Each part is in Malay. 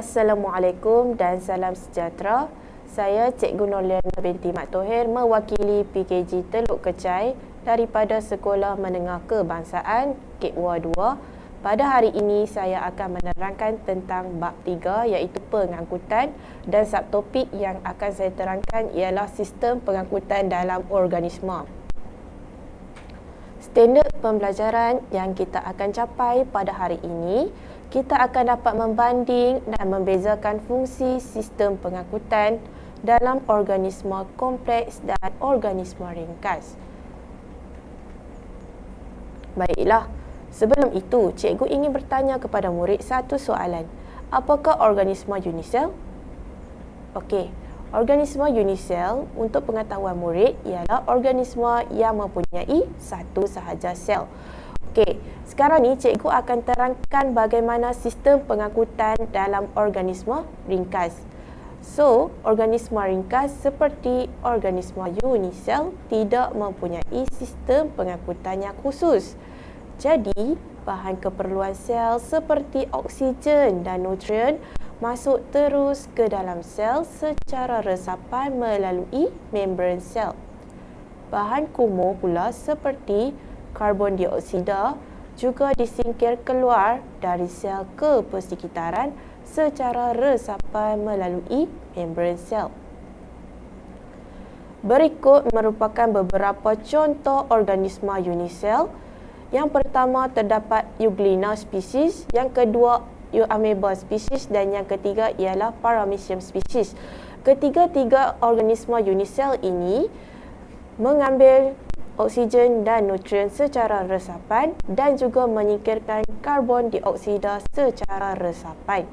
Assalamualaikum dan salam sejahtera. Saya Cikgu Nurliana binti Mat Tohir mewakili PKG Teluk Kecai daripada Sekolah Menengah Kebangsaan KEKWA 2. Pada hari ini saya akan menerangkan tentang bab 3 iaitu pengangkutan, dan subtopik yang akan saya terangkan ialah sistem pengangkutan dalam organisma. Standard pembelajaran yang kita akan capai pada hari ini, kita akan dapat membanding dan membezakan fungsi sistem pengangkutan dalam organisma kompleks dan organisma ringkas. Baiklah, sebelum itu, cikgu ingin bertanya kepada murid satu soalan. Apakah organisma unisel? Okey, organisma unisel untuk pengetahuan murid ialah organisma yang mempunyai satu sahaja sel. Okey, sekarang ni cikgu akan terangkan bagaimana sistem pengangkutan dalam organisma ringkas. So, organisma ringkas seperti organisma unisel tidak mempunyai sistem pengangkutan yang khusus. Jadi, bahan keperluan sel seperti oksigen dan nutrien masuk terus ke dalam sel secara resapan melalui membran sel. Bahan kumuh pula seperti karbon dioksida juga disingkir keluar dari sel ke persekitaran secara resapan melalui membran sel. Berikut merupakan beberapa contoh organisma unisel. Yang pertama terdapat Euglena spesies, yang kedua Euamoeba spesies dan yang ketiga ialah Paramecium spesies. Ketiga-tiga organisma unisel ini mengambil oksigen dan nutrien secara resapan dan juga menyingkirkan karbon dioksida secara resapan.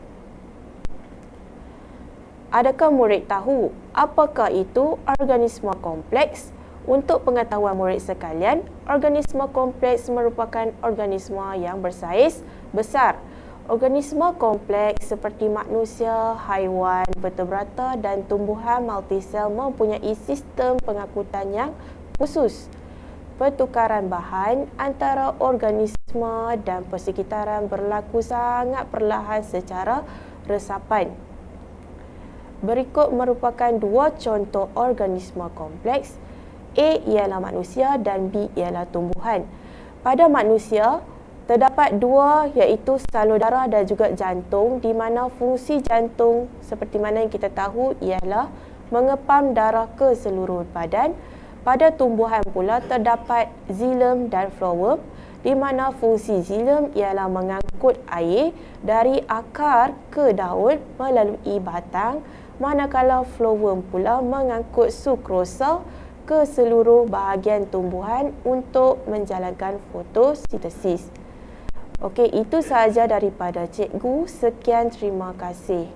Adakah murid tahu apakah itu organisma kompleks? Untuk pengetahuan murid sekalian, organisma kompleks merupakan organisma yang bersaiz besar. Organisma kompleks seperti manusia, haiwan, vertebrata dan tumbuhan multisel mempunyai sistem pengangkutan yang khusus. Pertukaran bahan antara organisma dan persekitaran berlaku sangat perlahan secara resapan. Berikut merupakan dua contoh organisma kompleks. A ialah manusia dan B ialah tumbuhan. Pada manusia, terdapat dua iaitu salur darah dan juga jantung, di mana fungsi jantung seperti mana yang kita tahu ialah mengepam darah ke seluruh badan. Pada tumbuhan pula terdapat xilem dan phloem, di mana fungsi xilem ialah mengangkut air dari akar ke daun melalui batang, manakala phloem pula mengangkut sukrosa ke seluruh bahagian tumbuhan untuk menjalankan fotosintesis. Okey, itu sahaja daripada cikgu. Sekian, terima kasih.